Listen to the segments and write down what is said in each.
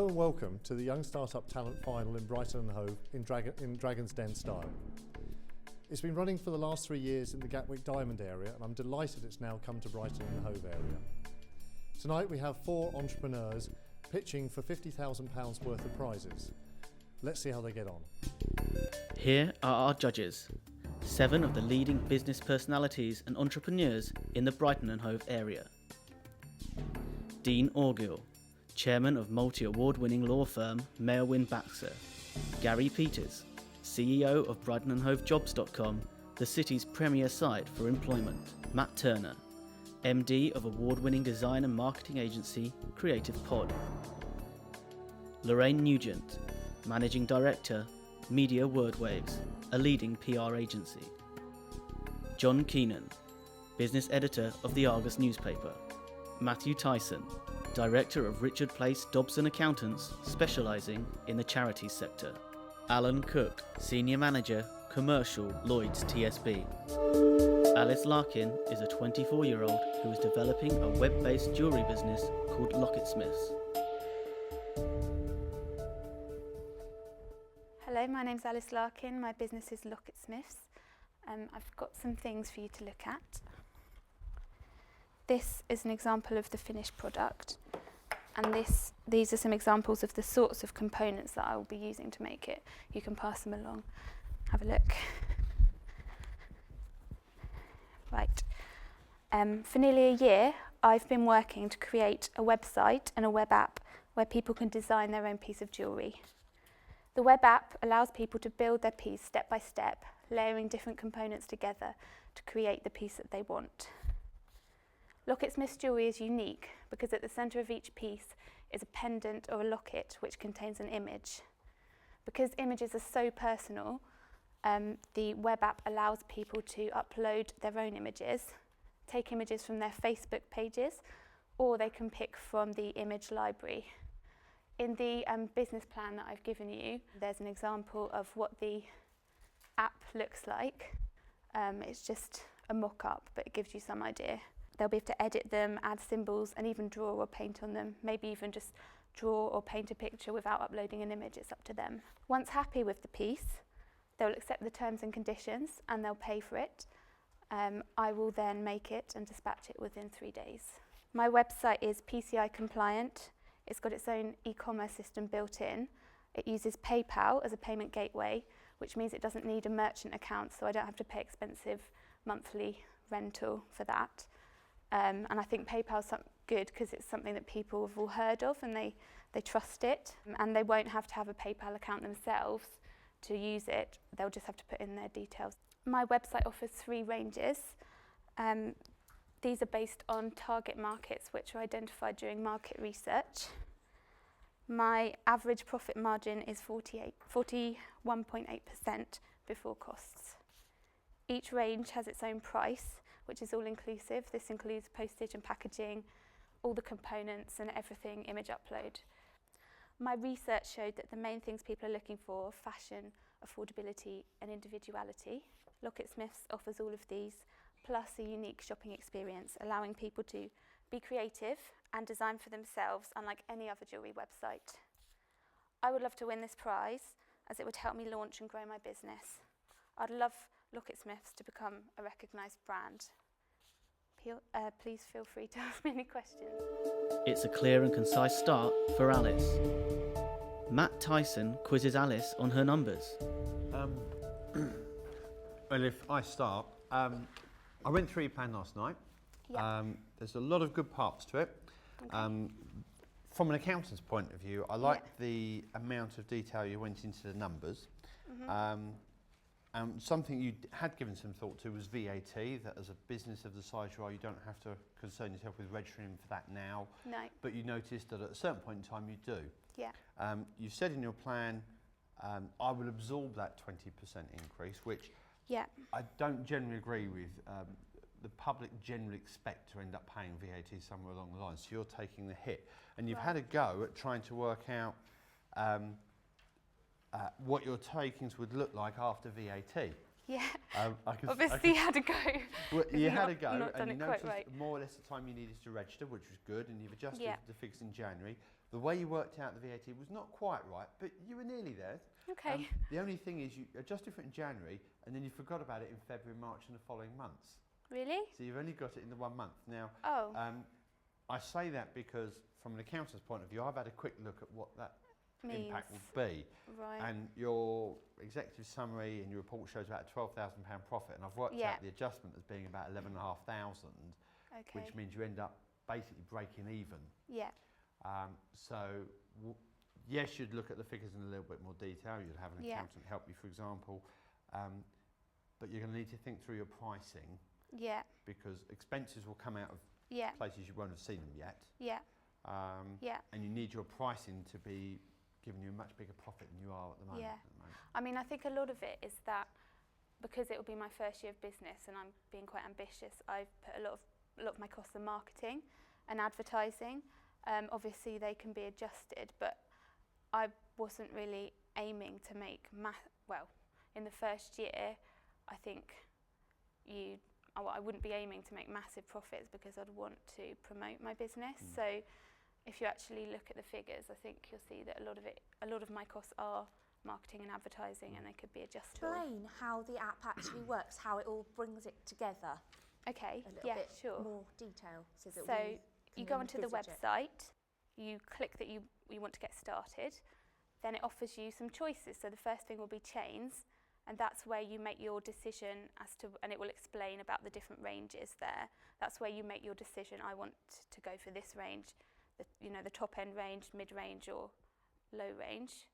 Hello and welcome to the Young Startup Talent Final in Brighton and Hove in Dragon's Den style. It's been running for the last 3 years in the Gatwick Diamond area, and I'm delighted it's now come to Brighton and Hove area. Tonight we have 4 entrepreneurs pitching for £50,000 worth of prizes. Let's see how they get on. Here are our judges, 7 of the leading business personalities and entrepreneurs in the Brighton and Hove area. Dean Ogill, Chairman of multi-award-winning law firm Mayo, Wynne, Baxter. Gary Peters, CEO of Brighton and Hove Jobs.com, the city's premier site for employment. Matt Turner, MD of award-winning design and marketing agency Creative Pod. Lorraine Nugent, Managing Director, Media Wordwaves, a leading PR agency. John Keenan, Business Editor of the Argus newspaper. Matthew Tyson, Director of Richard Place Dobson Accountants, specialising in the charities sector. Alan Cook, Senior Manager, Commercial, Lloyds TSB. Alice Larkin is a 24-year-old who is developing a web-based jewellery business called Locket. Hello, my name's Alice Larkin. My business is Locket. I've got some things for you to look at. This is an example of the finished product, and these are some examples of the sorts of components that I will be using to make it. You can pass them along. Have a look. Right. For nearly a year, I've been working to create a website and a web app where people can design their own piece of jewellery. The web app allows people to build their piece step by step, layering different components together to create the piece that they want. Locket jewellery is unique because at the centre of each piece is a pendant or a locket which contains an image. Because images are so personal, the web app allows people to upload their own images, take images from their Facebook pages, or they can pick from the image library. In the business plan that I've given you, there's an example of what the app looks like. It's just a mock-up, but it gives you some idea. They'll be able to edit them, add symbols, and even draw or paint on them. Maybe even just draw or paint a picture without uploading an image. It's up to them. Once happy with the piece, they'll accept the terms and conditions and they'll pay for it. I will then make it and dispatch it within 3 days. My website is PCI compliant. It's got its own e-commerce system built in. It uses PayPal as a payment gateway, which means it doesn't need a merchant account, so I don't have to pay expensive monthly rental for that. And I think PayPal's good because it's something that people have all heard of and they trust it, and they won't have to have a PayPal account themselves to use it. They'll just have to put in their details. My website offers 3 ranges. These are based on target markets which are identified during market research. My average profit margin is 41.8% before costs. Each range has its own price, which is all inclusive. This includes postage and packaging, all the components and everything, image upload. My research showed that the main things people are looking for are fashion, affordability and individuality. Locket offers all of these, plus a unique shopping experience, allowing people to be creative and design for themselves, unlike any other jewellery website. I would love to win this prize, as it would help me launch and grow my business. I'd love Locket to become a recognised brand. Please feel free to ask me any questions. It's a clear and concise start for Alice. Matt Tyson quizzes Alice on her numbers. Well, if I start, I went through your plan last night. Yep. There's a lot of good parts to it. Okay. From an accountant's point of view, I like the amount of detail you went into the numbers. Mm-hmm. Something you had given some thought to was VAT, that as a business of the size you are, you don't have to concern yourself with registering for that now. No. But you noticed that at a certain point in time you do. Yeah. You said in your plan, I will absorb that 20% increase, which I don't generally agree with. The public generally expect to end up paying VAT somewhere along the line, so you're taking the hit. And you've had a go at trying to work out what your takings would look like after VAT. Yeah, obviously had a go. Well, you had a go, and you noticed more or less the time you needed to register, which was good, and you've adjusted the figures in January. The way you worked out the VAT was not quite right, but you were nearly there. Okay. The only thing is you adjusted for it in January and then you forgot about it in February, March and the following months. Really? So you've only got it in the 1 month. Now, Oh. I say that because from an accountant's point of view, I've had a quick look at what that Means. impact will be. Right. And your executive summary and your report shows about a £12,000 profit, and I've worked out the adjustment as being about 11,500, Okay. which means you end up basically breaking even. Yeah. So yes, you'd look at the figures in a little bit more detail. You'd have an accountant help you, for example, but you're going to need to think through your pricing. Yeah. Because expenses will come out of places you won't have seen them yet. Yeah. And you need your pricing to be giving you a much bigger profit than you are at the moment. Yeah. I mean, I think a lot of it is that because it will be my first year of business and I'm being quite ambitious, I've put a lot of my costs in marketing and advertising. Obviously, they can be adjusted, but I wasn't really aiming to make in the first year, I think I wouldn't be aiming to make massive profits because I'd want to promote my business. So if you actually look at the figures, I think you'll see that a lot of my costs are marketing and advertising, and they could be adjustable. Explain how the app actually works, how it all brings it together. Okay, A little bit sure. more detail so that So we you can go onto the envisage it. website, you click that you want to get started, then it offers you some choices. So the first thing will be chains, and that's where you make your decision as to, and it will explain about the different ranges there. That's where you make your decision. I want to go for this range, the top end range, mid range, or low range.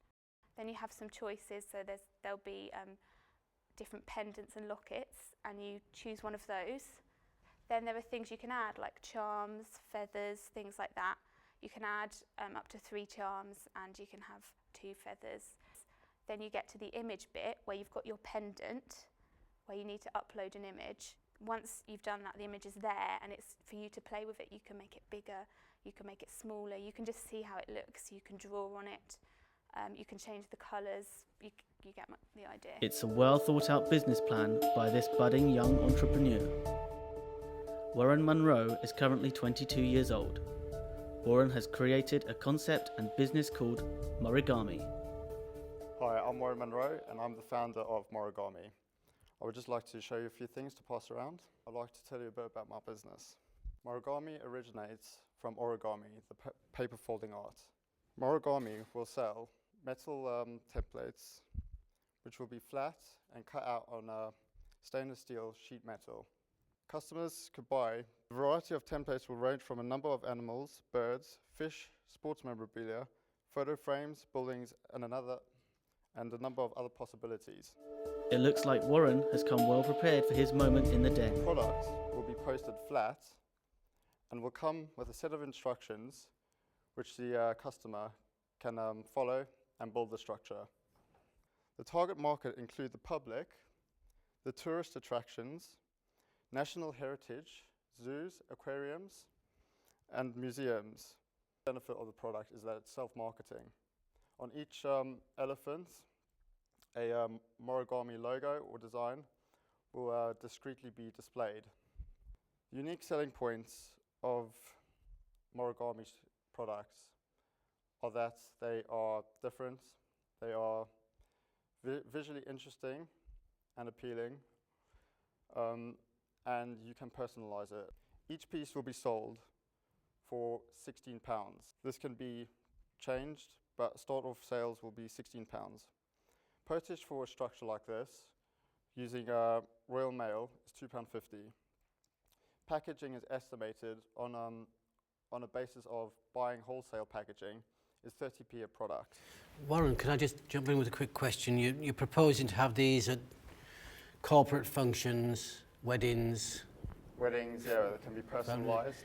Then you have some choices. So there'll be different pendants and lockets, and you choose one of those. Then there are things you can add, like charms, feathers, things like that. You can add up to 3 charms, and you can have 2 feathers. Then you get to the image bit where you've got your pendant, where you need to upload an image. Once you've done that, the image is there, and it's for you to play with it. You can make it bigger, you can make it smaller, you can just see how it looks, you can draw on it, you can change the colours, you get the idea. It's a well thought out business plan by this budding young entrepreneur. Warren Monroe is currently 22 years old. Warren has created a concept and business called Morigami. Hi, I'm Warren Monroe and I'm the founder of Morigami. I would just like to show you a few things to pass around. I'd like to tell you a bit about my business. Morigami originates from origami, the paper folding art. Morigami will sell metal templates which will be flat and cut out on stainless steel sheet metal. Customers could buy. The variety of templates will range from a number of animals, birds, fish, sports memorabilia, photo frames, buildings, and a number of other possibilities. It looks like Warren has come well prepared for his moment in the den. The product will be posted flat and will come with a set of instructions which the customer can follow and build the structure. The target market include the public, the tourist attractions, national heritage, zoos, aquariums, and museums. The benefit of the product is that it's self-marketing. On each elephant, a Morigami logo or design will discreetly be displayed. Unique selling points of Morigami products are that they are different, they are visually interesting and appealing, and you can personalize it. Each piece will be sold for £16. This can be changed, but start-off sales will be £16. Postage for a structure like this, using Royal Mail, is £2.50. Packaging is estimated on a basis of buying wholesale packaging is 30p a product. Warren, can I just jump in with a quick question? You're proposing to have these at corporate functions, weddings. Weddings, yeah, that can be personalised.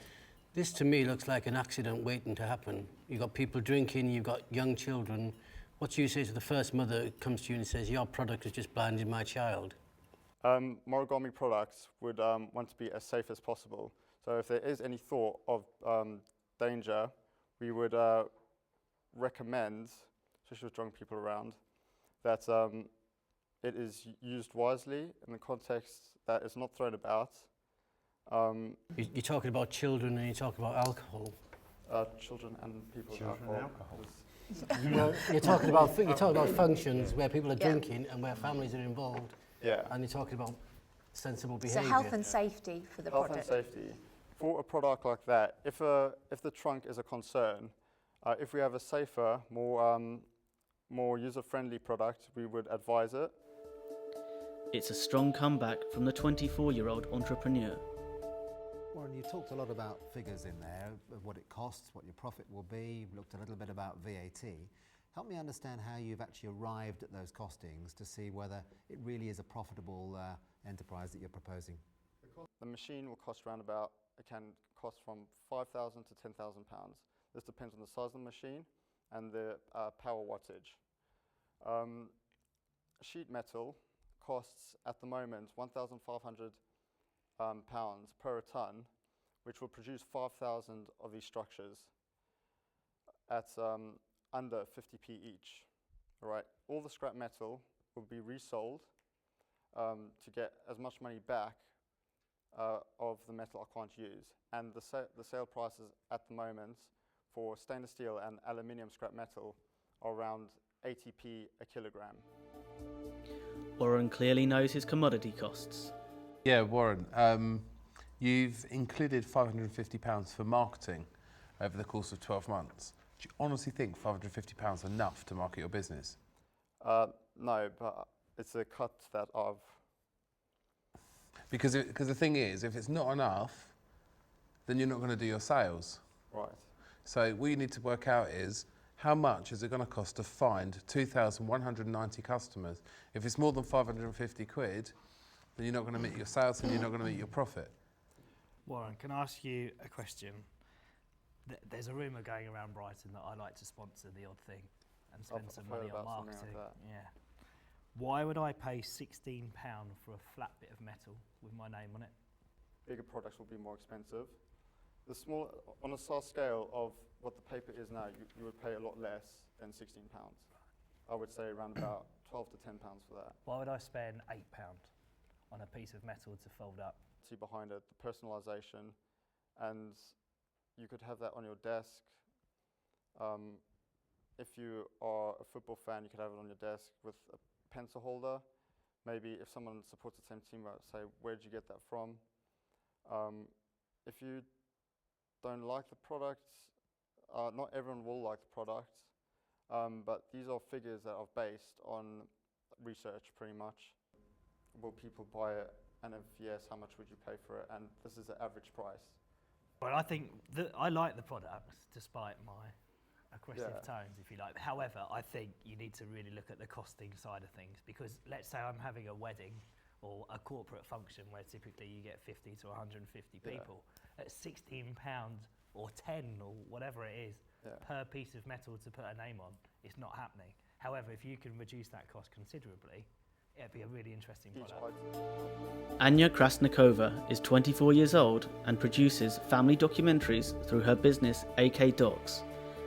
This to me looks like an accident waiting to happen. You've got people drinking, you've got young children. What do you say to the first mother who comes to you and says, your product has just blinded my child? Morigami products would want to be as safe as possible. So if there is any thought of danger, we would recommend, especially with drunk people around, that it is used wisely in the context that it's not thrown about. You're talking about children and you're talking about alcohol. Children and people Children with and alcohol. alcohol. You're talking about functions where people are drinking and where families are involved. Yeah. And you're talking about sensible So behaviour. health and safety for the Health product. and safety. For a product like that, if the trunk is a concern, if we have a safer, more user-friendly product, we would advise it. It's a strong comeback from the 24-year-old entrepreneur. Warren, you talked a lot about figures in there, of what it costs, what your profit will be. We looked a little bit about VAT. Help me understand how you've actually arrived at those costings to see whether it really is a profitable enterprise that you're proposing. The machine will cost around about, it can cost from £5,000 to £10,000. This depends on the size of the machine and the power wattage. Sheet metal costs at the moment £1,500 per tonne, which will produce 5,000 of these structures at under 50p each. All right, all the scrap metal will be resold to get as much money back of the metal I can't use. And the sale prices at the moment for stainless steel and aluminium scrap metal are around 80p a kilogram. Warren clearly knows his commodity costs. Yeah, Warren, you've included £550 for marketing over the course of 12 months. Do you honestly think £550 enough to market your business? No, but it's a cut that I've... Because the thing is, if it's not enough, then you're not going to do your sales. Right. So what you need to work out is, how much is it going to cost to find 2,190 customers? If it's more than 550 quid, then you're not going to meet your sales and you're not going to meet your profit. Warren, can I ask you a question? There's a rumour going around Brighton that I like to sponsor the odd thing and spend some money on marketing. Yeah. Why would I pay £16 for a flat bit of metal with my name on it? Bigger products will be more expensive. The small, on a size scale of what the paper is now, you would pay a lot less than £16. I would say around about £12 to £10 for that. Why would I spend £8 on a piece of metal to fold up? See behind it, the personalisation, and you could have that on your desk. If you are a football fan, you could have it on your desk with a pencil holder. Maybe if someone supports the same team, say, where did you get that from? If you don't like the product, not everyone will like the product, but these are figures that are based on research pretty much. Will people buy it? And if yes, how much would you pay for it? And this is the average price. Well, I think I like the product despite my aggressive tones, if you like. However, I think you need to really look at the costing side of things, because let's say I'm having a wedding or a corporate function where typically you get 50 to 150 people. At £16 or 10 or whatever it is per piece of metal to put a name on, it's not happening. However, if you can reduce that cost considerably, it'd be a really interesting product. Anya Krasnikova is 24 years old and produces family documentaries through her business AK Docs,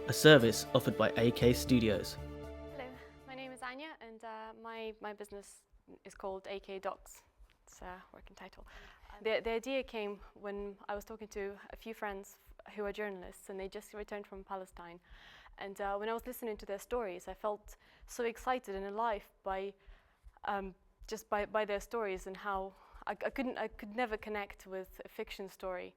a service offered by AK Studios. Hello, my name is Anya and my business is called AK Docs. It's a working title. The idea came when I was talking to a few friends who are journalists, and they just returned from Palestine. And when I was listening to their stories, I felt so excited and alive by just by their stories, and how I could never connect with a fiction story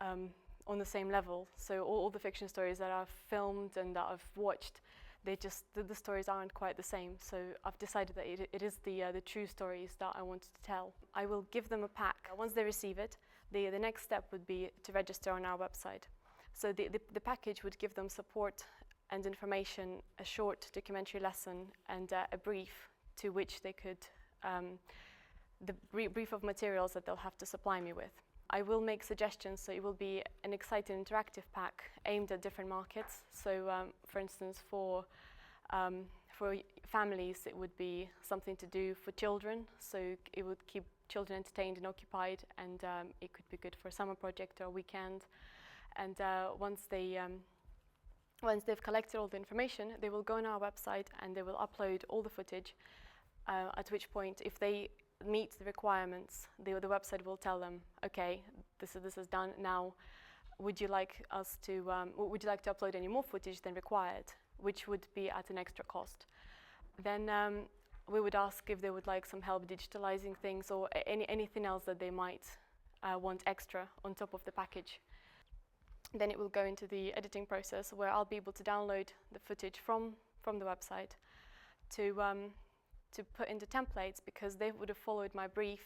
on the same level. So all the fiction stories that I've filmed and that I've watched, the stories aren't quite the same. So I've decided that it is the true stories that I wanted to tell. I will give them a pack. Once they receive it, the next step would be to register on our website. So the package would give them support and information, a short documentary lesson, and a brief to which they could, the brief of materials that they'll have to supply me with. I will make suggestions, so it will be an exciting interactive pack aimed at different markets. So for instance, for families, it would be something to do for children, so it would keep children entertained and occupied, and it could be good for a summer project or a weekend. And once they've collected all the information, they will go on our website and they will upload all the footage, at which point, if they meet the requirements, the website will tell them, okay, this is done. Now would you like us to, would you like to upload any more footage than required, which would be at an extra cost. Then we would ask if they would like some help digitalizing things or anything else that they might want extra on top of the package. Then it will go into the editing process where I'll be able to download the footage from the website to put into templates, because they would have followed my brief,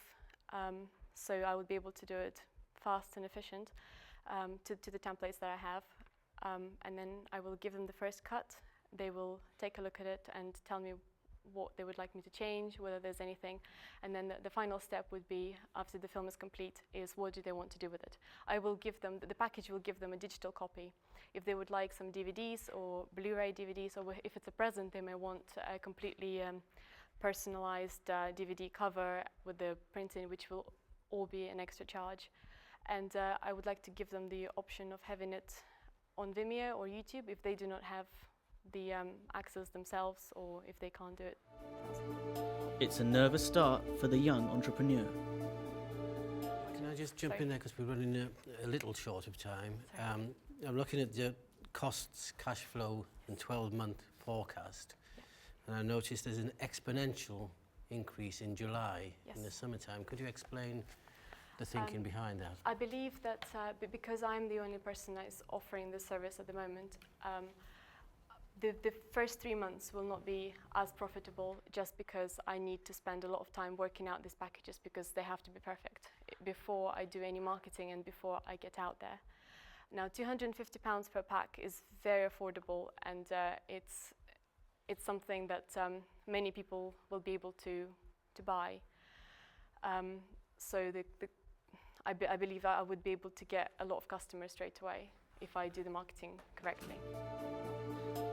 so I would be able to do it fast and efficient to the templates that I have. And then I will give them the first cut. They will take a look at it and tell me what they would like me to change, whether there's anything. And then the final step would be, after the film is complete, is what do they want to do with it. I will give them, the package will give them a digital copy. If they would like some DVDs or Blu-ray DVDs, or if it's a present, they may want a completely personalized DVD cover with the printing, which will all be an extra charge. And I would like to give them the option of having it on Vimeo or YouTube if they do not have the access themselves, or if they can't do it. It's a nervous start for the young entrepreneur. Can I just jump in there, because we're running a little short of time. I'm looking at the costs, cash flow and 12-month forecast, and I noticed there's an exponential increase in July in the summertime. Could you explain the thinking behind that? I believe that because I'm the only person that is offering this service at the moment, the first 3 months will not be as profitable, just because I need to spend a lot of time working out these packages, because they have to be perfect before I do any marketing and before I get out there. Now, £250 per pack is very affordable, and it's something that many people will be able to buy. So I believe I would be able to get a lot of customers straight away if I do the marketing correctly.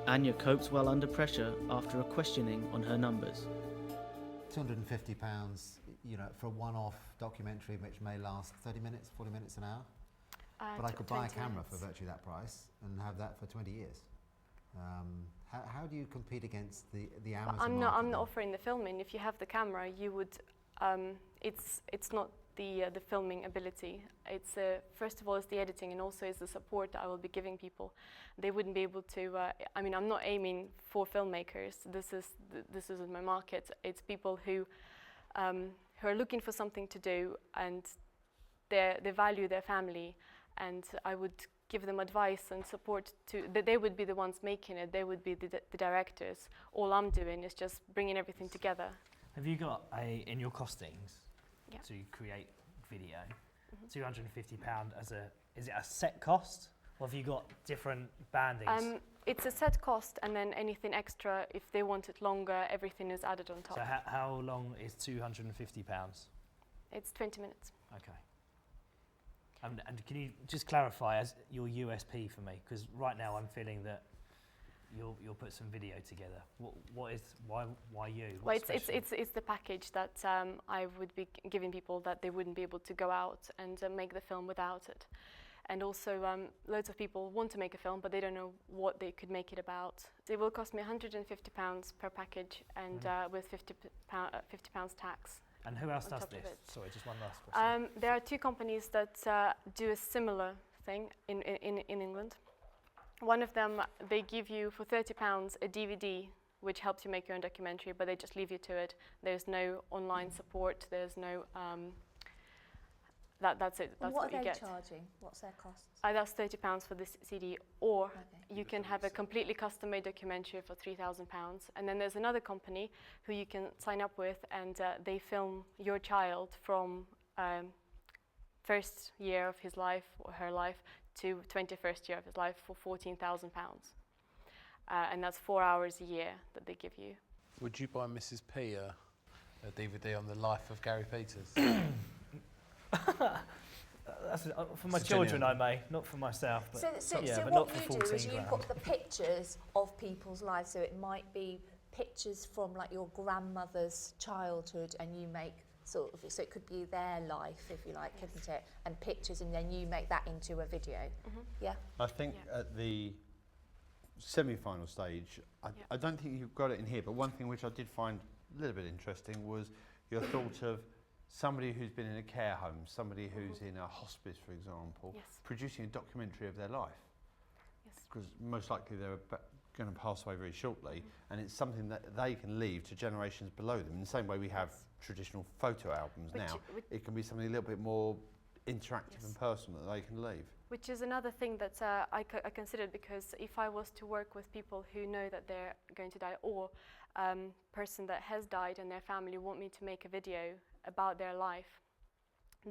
Anya copes well under pressure after a questioning on her numbers. £250, you know, for a one-off documentary which may last 30 minutes, 40 minutes, an hour. But I could buy a camera for virtually that price and have that for 20 years. How do you compete against the Amazon market? I'm not offering the filming. If you have the camera, you would. It's not the filming ability. It's first of all, it's the editing, and also it's the support that I will be giving people. They wouldn't be able to. I mean, I'm not aiming for filmmakers. This isn't my market. It's people who are looking for something to do, and they value their family, and I would give them advice and support that they would be the ones making it. They would be the directors. All I'm doing is just bringing everything together. Have you got in your costings Yeah. to create video, £250 is it a set cost, or have you got different bandings? It's a set cost, and then anything extra, if they want it longer, everything is added on top. So how long is £250? It's 20 minutes. Okay. And can you just clarify as your USP for me? Because right now I'm feeling that you'll put some video together. Why you? Well, it's the package that I would be giving people, that they wouldn't be able to go out and make the film without it. And also, loads of people want to make a film, but they don't know what they could make it about. It will cost me £150 per package, and with £50 tax. And who else does this? Sorry, just one last question. There are two companies that do a similar thing in England. One of them, they give you for £30 a DVD, which helps you make your own documentary, but they just leave you to it. There's no online support. There's no. That's it. That's what you get. What are they charging? What's their costs? That's £30 for this CD, or you can have a completely custom-made documentary for £3,000. And then there's another company who you can sign up with, and they film your child from first year of his life or her life to 21st year of his life for £14,000. And that's 4 hours a year that they give you. Would you buy Mrs. P a DVD on the life of Gary Peters? For my children, I may, not for myself. But So but what not for you do is you £14,000. put the pictures of people's lives. So it might be pictures from like your grandmother's childhood, and you make sort of, so it could be their life, if you like, isn't it? And pictures, and then you make that into a video. Yeah. I think at the semi-final stage, I don't think you've got it in here, but one thing which I did find a little bit interesting was your thought of somebody who's been in a care home, somebody who's in a hospice, for example, Yes. producing a documentary of their life. Yes. Because most likely they're going to pass away very shortly, and it's something that they can leave to generations below them. In the same way we have traditional photo albums now, it can be something a little bit more interactive and personal that they can leave. Which is another thing that I considered, because if I was to work with people who know that they're going to die, or person that has died and their family want me to make a video about their life,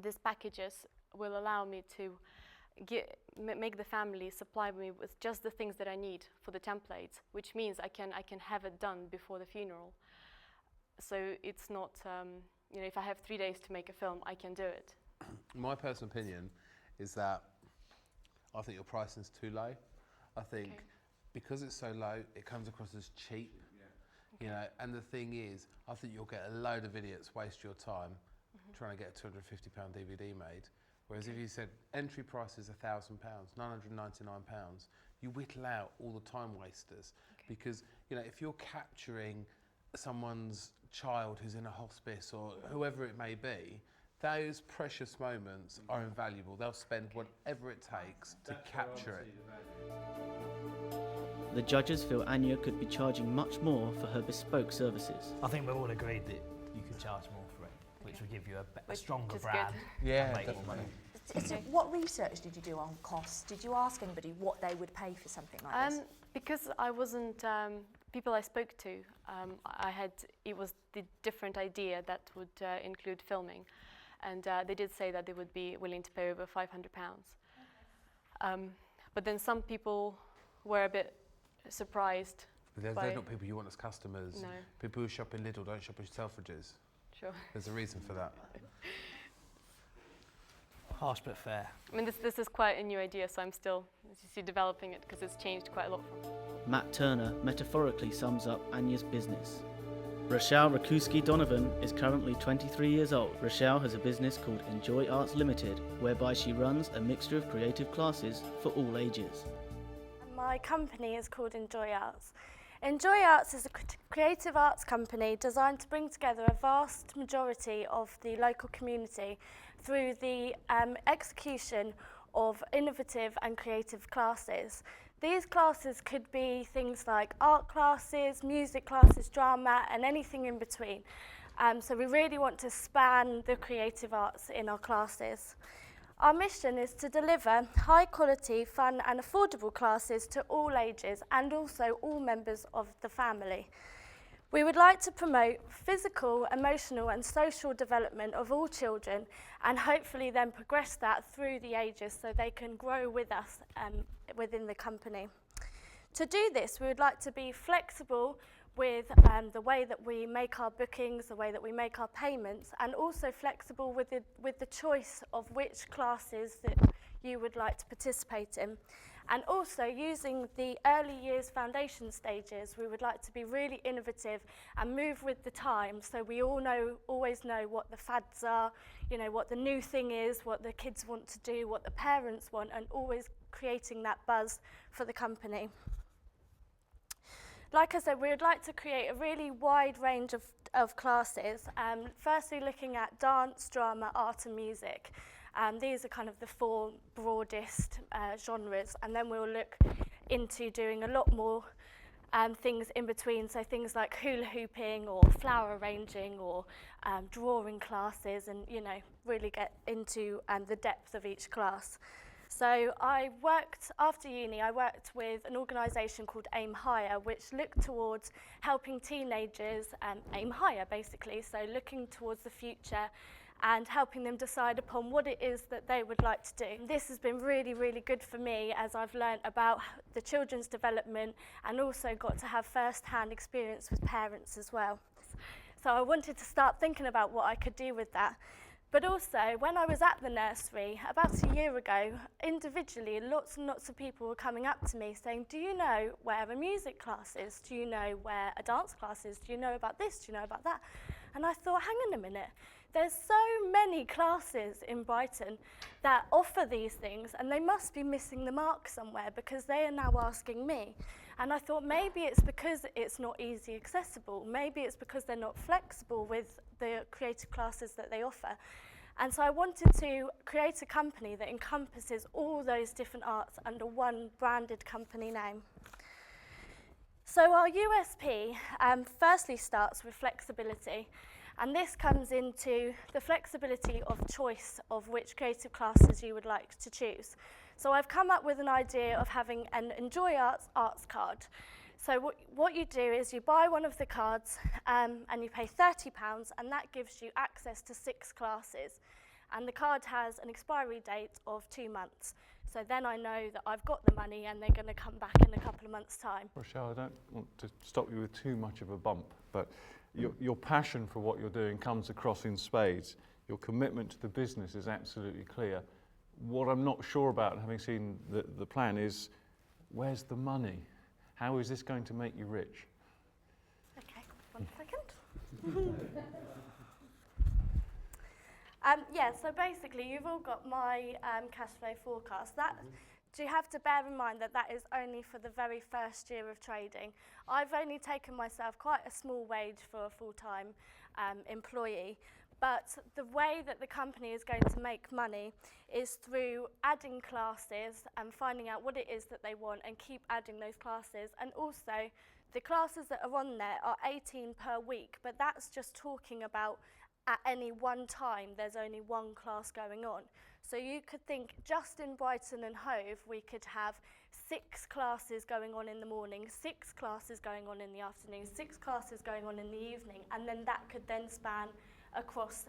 these packages will allow me to make the family supply me with just the things that I need for the templates, which means I can have it done before the funeral. So it's not, you know, if I have 3 days to make a film, I can do it. My personal opinion is that I think your pricing's too low. I think because it's so low, it comes across as cheap. You know, and the thing is, I think you'll get a load of idiots waste your time trying to get a £250 DVD made. Whereas if you said entry price is £1,000, £999, you whittle out all the time wasters. Because, you know, if you're capturing someone's child who's in a hospice or whoever it may be, those precious moments are invaluable. They'll spend whatever it takes to capture it. The judges feel Anya could be charging much more for her bespoke services. I think we're all agreed that you could charge more for it, which will give you a stronger is brand. Yeah, and make more definitely. money. So what research did you do on costs? Did you ask anybody what they would pay for something like this? Because I wasn't, people I spoke to, it was the different idea that would include filming. And they did say that they would be willing to pay over £500. But then some people were a bit surprised. But they're not people you want as customers. No. People who shop in Lidl don't shop in Selfridges. Sure. There's a reason for that. Harsh but fair. I mean, this is quite a new idea, so I'm still, as you see, developing it, because it's changed quite a lot from. Matt Turner metaphorically sums up Anya's business. Rashelle Rakuski Donovan is currently 23 years old. Rashelle has a business called Enjoy Arts Limited, whereby she runs a mixture of creative classes for all ages. My company is called Enjoy Arts. Enjoy Arts is a creative arts company designed to bring together a vast majority of the local community through the execution of innovative and creative classes. These classes could be things like art classes, music classes, drama, and anything in between. So we really want to span the creative arts in our classes. Our mission is to deliver high quality, fun and affordable classes to all ages and also all members of the family. We would like to promote physical, emotional and social development of all children, and hopefully then progress that through the ages so they can grow with us within the company. To do this, we would like to be flexible with the way that we make our bookings, the way that we make our payments, and also flexible with the choice of which classes that you would like to participate in. And also using the early years foundation stages, we would like to be really innovative and move with the times, so we always know what the fads are, you know, what the new thing is, what the kids want to do, what the parents want, and always creating that buzz for the company. Like I said, we would like to create a really wide range of classes. Firstly, looking at dance, drama, art and music. These are kind of the four broadest genres, and then we'll look into doing a lot more things in between, so things like hula hooping or flower arranging or drawing classes, and you know, really get into the depth of each class. So after uni, I worked with an organisation called Aim Higher, which looked towards helping teenagers aim higher, basically, so looking towards the future and helping them decide upon what it is that they would like to do. This has been really, really good for me, as I've learnt about the children's development and also got to have first-hand experience with parents as well. So I wanted to start thinking about what I could do with that. But also, when I was at the nursery, about a year ago, individually, lots and lots of people were coming up to me saying, do you know where a music class is? Do you know where a dance class is? Do you know about this? Do you know about that? And I thought, hang on a minute, there's so many classes in Brighton that offer these things, and they must be missing the mark somewhere, because they are now asking me. And I thought maybe it's because it's not easy accessible. Maybe it's because they're not flexible with the creative classes that they offer. And so I wanted to create a company that encompasses all those different arts under one branded company name. So our USP firstly starts with flexibility, and this comes into the flexibility of choice of which creative classes you would like to choose. So I've come up with an idea of having an Enjoy Arts card. So what you do is you buy one of the cards and you pay £30, and that gives you access to 6 classes. And the card has an expiry date of 2 months. So then I know that I've got the money and they're going to come back in a couple of months' time. Rashelle, I don't want to stop you with too much of a bump, but your passion for what you're doing comes across in spades. Your commitment to the business is absolutely clear. What I'm not sure about, having seen the plan, is where's the money? How is this going to make you rich? Okay, 1 second. Yeah, so basically you've all got my cash flow forecast. Do you have to bear in mind that that is only for the very first year of trading. I've only taken myself quite a small wage for a full-time employee, but the way that the company is going to make money is through adding classes and finding out what it is that they want and keep adding those classes. And also, the classes that are on there are 18 per week, but that's just talking about at any one time there's only one class going on. So you could think just in Brighton and Hove we could have 6 classes going on in the morning, 6 classes going on in the afternoon, 6 classes going on in the evening, and then that could then span across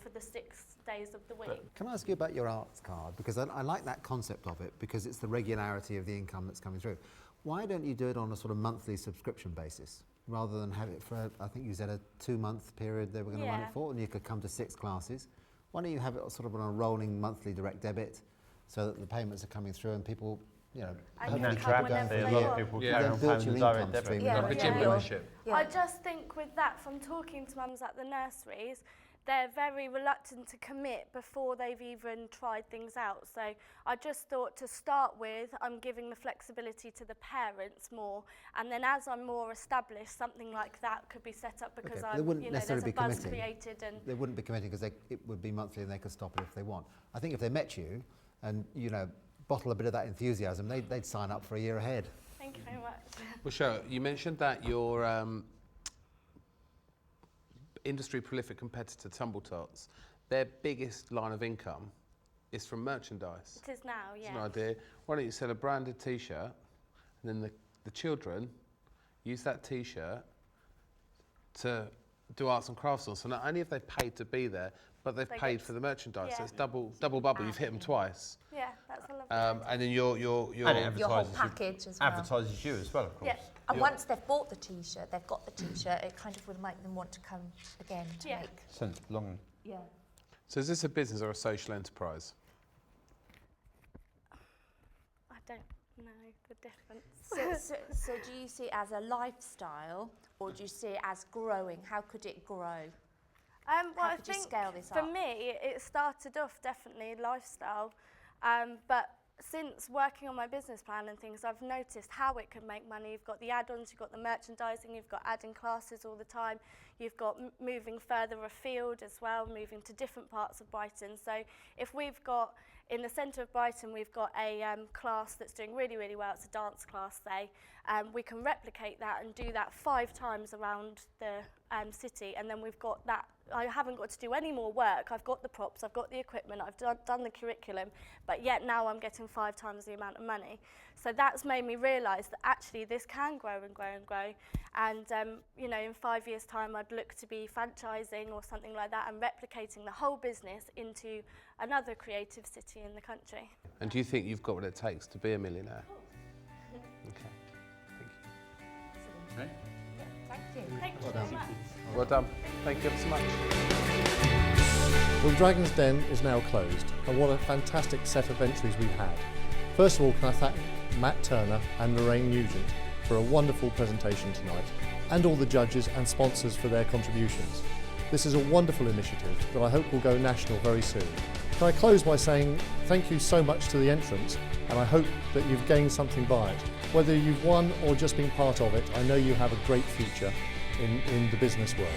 for the 6 days of the week. Can I ask you about your arts card? Because I like that concept of it, because it's the regularity of the income that's coming through. Why don't you do it on a sort of monthly subscription basis, rather than have it for, I think you said a 2-month period they were going to run it for, and you could come to 6 classes. Why don't you have it sort of on a rolling monthly direct debit, so that the payments are coming through and people, a lot of people carry on paying the direct debit. Like a gym membership. I just think with that, from talking to mums at the nurseries, they're very reluctant to commit before they've even tried things out. So I just thought to start with, I'm giving the flexibility to the parents more, and then as I'm more established, something like that could be set up because there's a buzz created. And they wouldn't be committing because it would be monthly and they could stop it if they want. I think if they met you and, bottle a bit of that enthusiasm, they'd sign up for a year ahead. Thank you very much. Rashelle, you mentioned that your industry prolific competitor, Tumble Tots, their biggest line of income is from merchandise. It is now, yeah. That's an idea. Why don't you sell a branded T-shirt, and then the children use that T-shirt to do arts and crafts on. So not only have they paid to be there, but they've paid for the merchandise. So it's double bubble. You've hit them twice. Yeah, that's a lovely and then your whole package as well. Advertises you as well, of course. Yeah. And once they've bought the T-shirt, they've got the T-shirt, it kind of would make them want to come again to make. Sense of belonging. Yeah. So is this a business or a social enterprise? I don't know the difference. So do you see it as a lifestyle, or do you see it as growing? How could it grow? Well, I think scale this for up? me, it started off definitely lifestyle, but since working on my business plan and things, I've noticed how it can make money. You've got the add-ons, you've got the merchandising, you've got adding classes all the time, you've got moving further afield as well, moving to different parts of Brighton. So if we've got, in the centre of Brighton, we've got a class that's doing really, really well, it's a dance class, say, we can replicate that and do that 5 times around the city, and then we've got that. I haven't got to do any more work. I've got the props, I've got the equipment, I've done the curriculum, but yet now I'm getting 5 times the amount of money. So that's made me realise that actually this can grow and grow and grow. And in 5 years' time, I'd look to be franchising or something like that and replicating the whole business into another creative city in the country. And do you think you've got what it takes to be a millionaire? Okay. Thank you. Okay. Thank you. Thank you very much. Well done. Thank you ever so much. Well, Dragon's Den is now closed, and what a fantastic set of entries we've had. First of all, can I thank Matt Turner and Lorraine Nugent for a wonderful presentation tonight, and all the judges and sponsors for their contributions. This is a wonderful initiative that I hope will go national very soon. Can I close by saying thank you so much to the entrants, and I hope that you've gained something by it. Whether you've won or just been part of it, I know you have a great future in the business world.